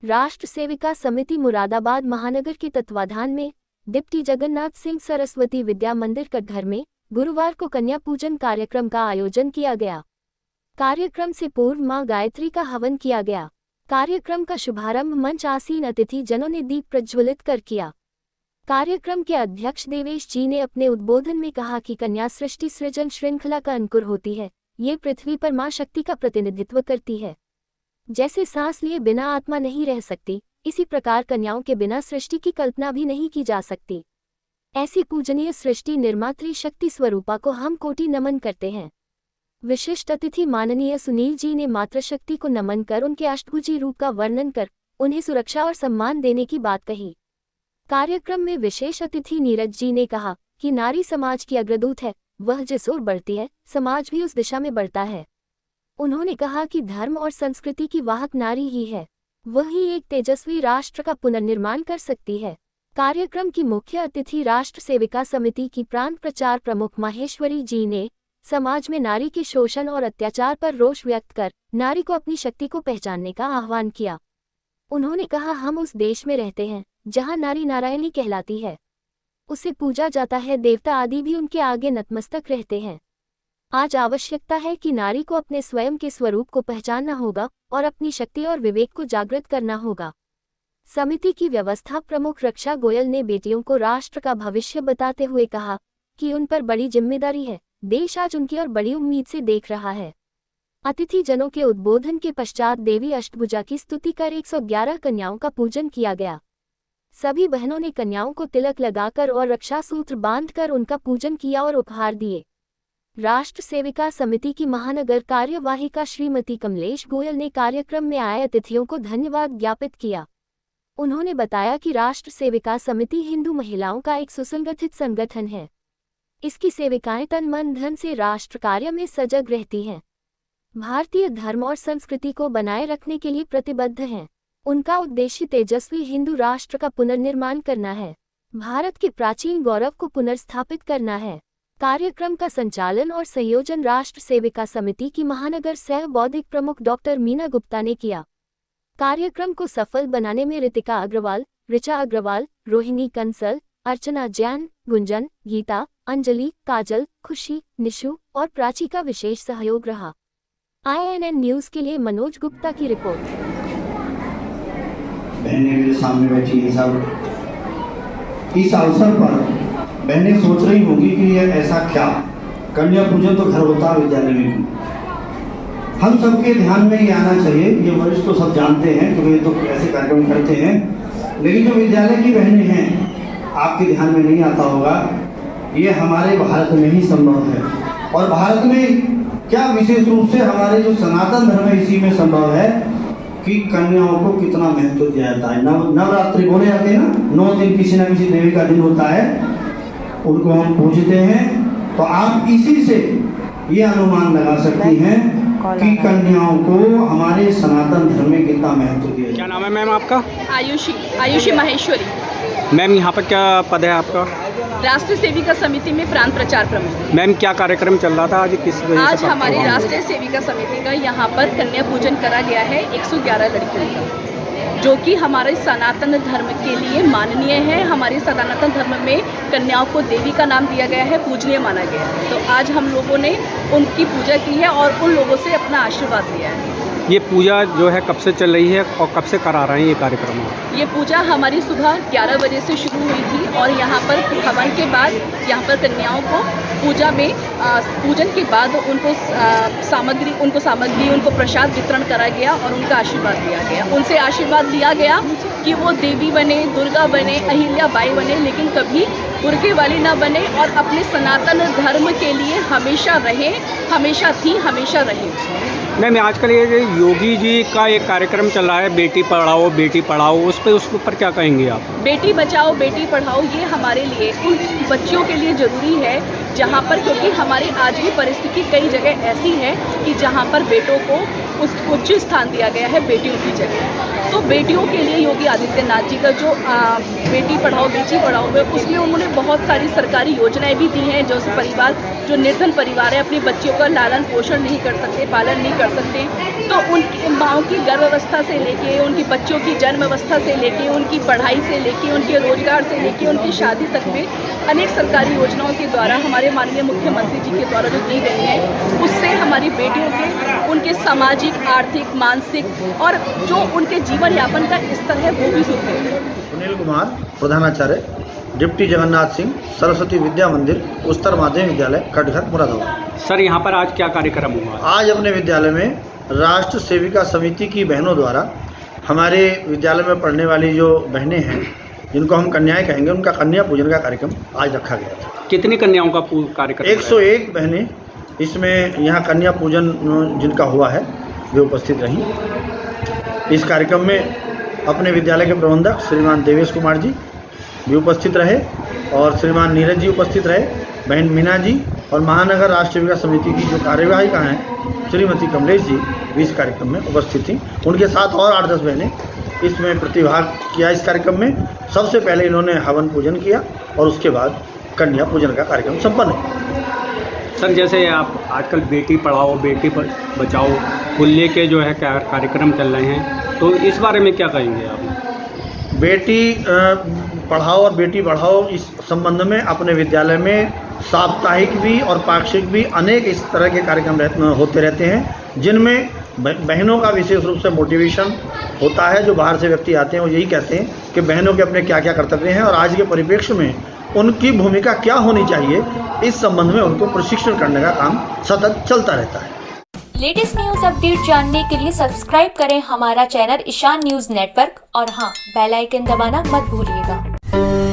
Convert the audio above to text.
राष्ट्र सेविका समिति मुरादाबाद महानगर के तत्वाधान में डिप्टी जगन्नाथ सिंह सरस्वती विद्या मंदिर कटघर में गुरुवार को कन्या पूजन कार्यक्रम का आयोजन किया गया। कार्यक्रम से पूर्व मां गायत्री का हवन किया गया। कार्यक्रम का शुभारंभ मंच आसीन अतिथि जनों ने दीप प्रज्वलित कर किया। कार्यक्रम के अध्यक्ष देवेश जी ने अपने उद्बोधन में कहा कि कन्या सृष्टि सृजन श्रृंखला का अंकुर होती है। ये पृथ्वी पर मां शक्ति का प्रतिनिधित्व करती है। जैसे सांस लिए बिना आत्मा नहीं रह सकती, इसी प्रकार कन्याओं के बिना सृष्टि की कल्पना भी नहीं की जा सकती। ऐसी पूजनीय सृष्टि निर्मात्री शक्ति स्वरूपा को हम कोटि नमन करते हैं। विशिष्ट अतिथि माननीय सुनील जी ने मातृशक्ति को नमन कर उनके अष्टभुजी रूप का वर्णन कर उन्हें सुरक्षा और सम्मान देने की बात कही। कार्यक्रम में विशेष अतिथि नीरज जी ने कहा कि नारी समाज की अग्रदूत है, वह जिस ओर बढ़ती है समाज भी उस दिशा में बढ़ता है। उन्होंने कहा कि धर्म और संस्कृति की वाहक नारी ही है, वही एक तेजस्वी राष्ट्र का पुनर्निर्माण कर सकती है। कार्यक्रम की मुख्य अतिथि राष्ट्र सेविका समिति की प्रांत प्रचार प्रमुख माहेश्वरी जी ने समाज में नारी के शोषण और अत्याचार पर रोष व्यक्त कर नारी को अपनी शक्ति को पहचानने का आह्वान किया। उन्होंने कहा, हम उस देश में रहते हैं जहां नारी नारायणी कहलाती है, उसे पूजा जाता है, देवता आदि भी उनके आगे नतमस्तक रहते हैं। आज आवश्यकता है कि नारी को अपने स्वयं के स्वरूप को पहचानना होगा और अपनी शक्ति और विवेक को जागृत करना होगा। समिति की व्यवस्था प्रमुख रक्षा गोयल ने बेटियों को राष्ट्र का भविष्य बताते हुए कहा कि उन पर बड़ी जिम्मेदारी है, देश आज उनकी और बड़ी उम्मीद से देख रहा है। अतिथि जनों के उद्बोधन के पश्चात देवी अष्टभुजा की स्तुति कर 111 कन्याओं का पूजन किया गया। सभी बहनों ने कन्याओं को तिलक लगाकर और रक्षा सूत्र बांधकर उनका पूजन किया और उपहार दिए। राष्ट्र सेविका समिति की महानगर कार्यवाहिका श्रीमती कमलेश गोयल ने कार्यक्रम में आए अतिथियों को धन्यवाद ज्ञापित किया। उन्होंने बताया कि राष्ट्र सेविका समिति हिंदू महिलाओं का एक सुसंगठित संगठन है। इसकी सेविकाएं तन मन धन से राष्ट्र कार्य में सजग रहती हैं। भारतीय धर्म और संस्कृति को बनाए रखने के लिए प्रतिबद्ध हैं। उनका उद्देश्य तेजस्वी हिंदू राष्ट्र का पुनर्निर्माण करना है, भारत के प्राचीन गौरव को पुनर्स्थापित करना है। कार्यक्रम का संचालन और संयोजन राष्ट्र सेविका समिति की महानगर सह बौद्धिक प्रमुख डॉक्टर मीना गुप्ता ने किया। कार्यक्रम को सफल बनाने में रितिका अग्रवाल, ऋचा अग्रवाल, रोहिणी कंसल, अर्चना जैन, गुंजन, गीता, अंजलि, काजल, खुशी, निशु और प्राची का विशेष सहयोग रहा। INN न्यूज के लिए मनोज गुप्ता की रिपोर्ट। बहनें मेरे सामने बैठी हैं सब, इस अवसर पर बहनें सोच रही होंगी कि यह ऐसा क्या, कन्या पूजन तो घर होता है विद्यालय में। हम सबके ध्यान में ये आना चाहिए, ये वरिष्ठ तो सब जानते हैं कि वे तो ऐसे कार्यक्रम करते हैं, लेकिन जो विद्यालय की बहनें हैं आपके ध्यान में नहीं आता होगा, ये हमारे भारत में ही संभव है। और भारत में क्या विशेष रूप से हमारे जो सनातन धर्म है इसी में संभव है कि कन्याओं को कितना महत्व दिया जाता है। नवरात्रि बोले जाते हैं ना, 9 दिन किसी न किसी देवी का दिन होता है, उनको हम पूजते हैं। तो आप इसी से ये अनुमान लगा सकती हैं कि कन्याओं को हमारे सनातन धर्म में कितना महत्व दिया। क्या नाम है मैम आपका? आयुषी माहेश्वरी। मैम यहाँ पर क्या पद है आपका? राष्ट्रीय सेविका समिति में प्रांत प्रचार प्रमुख। मैम क्या कार्यक्रम चल रहा था आज, किस वजह से? आज हमारी राष्ट्रीय सेविका समिति का यहाँ पर कन्या पूजन करा गया है 111 लड़कियों का, जो कि हमारे सनातन धर्म के लिए माननीय है। हमारे सनातन धर्म में कन्याओं को देवी का नाम दिया गया है, पूजनीय माना गया है। तो आज हम लोगों ने उनकी पूजा की है और उन लोगों से अपना आशीर्वाद लिया है। ये पूजा जो है कब से चल रही है और कब से करा रहे हैं ये कार्यक्रम? ये पूजा हमारी सुबह 11 बजे से शुरू हुई थी और यहाँ पर हवन के बाद यहाँ पर कन्याओं को पूजा में पूजन के बाद उनको सामग्री उनको प्रसाद वितरण करा गया और उनका आशीर्वाद दिया गया। उनसे आशीर्वाद लिया गया कि वो देवी बने, दुर्गा बने, अहिल्या बाई बने, लेकिन कभी बुर्के वाली ना बने और अपने सनातन धर्म के लिए हमेशा रहे, हमेशा थी, हमेशा रहे। मैम आजकल ये जो योगी जी का एक कार्यक्रम चल रहा है, बेटी पढ़ाओ बेटी पढ़ाओ, उस पर क्या कहेंगे आप? बेटी बचाओ बेटी पढ़ाओ ये हमारे लिए, उन बच्चियों के लिए ज़रूरी है जहाँ पर, क्योंकि हमारी आज भी परिस्थिति कई जगह ऐसी है कि जहाँ पर बेटों को उच्च स्थान दिया गया है बेटियों की जगह। तो बेटियों के लिए योगी आदित्यनाथ जी का जो बेटी पढ़ाओ बेटी पढ़ाओ है, उसमें उन्होंने बहुत सारी सरकारी योजनाएं भी दी हैं। जो परिवार जो निर्धन परिवार है, अपने बच्चों का लालन पोषण नहीं कर सकते, पालन नहीं कर सकते, तो उनकी माँओं की गर्भावस्था से लेके, उनकी बच्चों की जन्म अवस्था से लेके, उनकी पढ़ाई से लेके, उनके रोजगार से लेके, उनकी शादी तक में अनेक सरकारी योजनाओं के द्वारा हमारे माननीय मुख्यमंत्री जी के द्वारा जो दी गई है, उससे हमारी बेटियों के उनके सामाजिक, आर्थिक, मानसिक और जो उनके जीवन यापन का स्तर है वो भी सुधरे। सुनील कुमार, प्रधानाचार्य, डिप्टी जगन्नाथ सिंह, सरस्वती विद्या मंदिर, उच्चतर माध्यमिक विद्यालय, कटघर, मुरादाबाद। सर यहाँ पर आज क्या कार्यक्रम हुआ? आज अपने विद्यालय में राष्ट्र सेविका समिति की बहनों द्वारा हमारे विद्यालय में पढ़ने वाली जो बहनें हैं, जिनको हम कन्याएं कहेंगे, उनका कन्या पूजन का कार्यक्रम आज रखा गया था। कितनी कन्याओं का कार्यक्रम? 101 बहनें इसमें यहाँ कन्या पूजन जिनका हुआ है वे उपस्थित रहीं। इस कार्यक्रम में अपने विद्यालय के प्रबंधक श्रीमान देवेश कुमार जी भी उपस्थित रहे और श्रीमान नीरज जी उपस्थित रहे, बहन मीना जी और महानगर राष्ट्र सेविका समिति की जो कार्यवाहिका हैं श्रीमती कमलेश जी भी इस कार्यक्रम में उपस्थित थी। उनके साथ और 8-10 बहनें इसमें प्रतिभाग किया। इस कार्यक्रम में सबसे पहले इन्होंने हवन पूजन किया और उसके बाद कन्या पूजन का कार्यक्रम संपन्न हुआ। सर जैसे आप आजकल बेटी पढ़ाओ बेटी बचाओ को लेके जो है क्या कार्यक्रम चल रहे हैं, तो इस बारे में क्या कहेंगे आप? बेटी पढ़ाओ और बेटी बढ़ाओ इस संबंध में अपने विद्यालय में साप्ताहिक भी और पाक्षिक भी अनेक इस तरह के कार्यक्रम होते रहते हैं, जिनमें बहनों का विशेष रूप से मोटिवेशन होता है। जो बाहर से व्यक्ति आते हैं वो यही कहते हैं कि बहनों के अपने क्या क्या कर्तव्य हैं और आज के परिप्रेक्ष्य में उनकी भूमिका क्या होनी चाहिए, इस संबंध में उनको प्रशिक्षण करने का काम सतत चलता रहता है। लेटेस्ट न्यूज अपडेट जानने के लिए सब्सक्राइब करें हमारा चैनल ईशान न्यूज नेटवर्क और हाँ, बेल आइकन दबाना मत भूलिएगा।